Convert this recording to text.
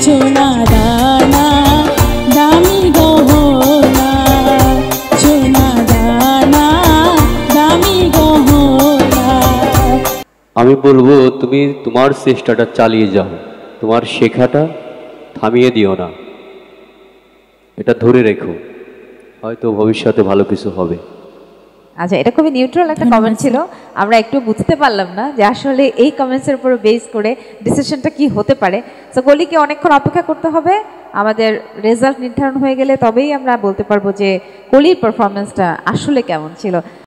সোনা দানা দামি গহনা, সোনা দানা দামি গহনা। আমি বলবো তুমি তোমার চেষ্টাটা চালিয়ে যাও, তোমার শেখাটা থামিয়ে দিও না, এটা ধরে রেখো, হয়তো ভবিষ্যতে ভালো কিছু হবে। আচ্ছা, এটা খুবই নিউট্রাল একটা কমেন্ট ছিল, আমরা একটু বুঝতে পারলাম না যে আসলে এই কমেন্টসের উপর বেস করে ডিসিশনটা কি হতে পারে। সো কলিকে অনেকক্ষণ অপেক্ষা করতে হবে, আমাদের রেজাল্ট নির্ধারণ হয়ে গেলে তবেই আমরা বলতে পারবো যে কলির পারফরমেন্সটা আসলে কেমন ছিল।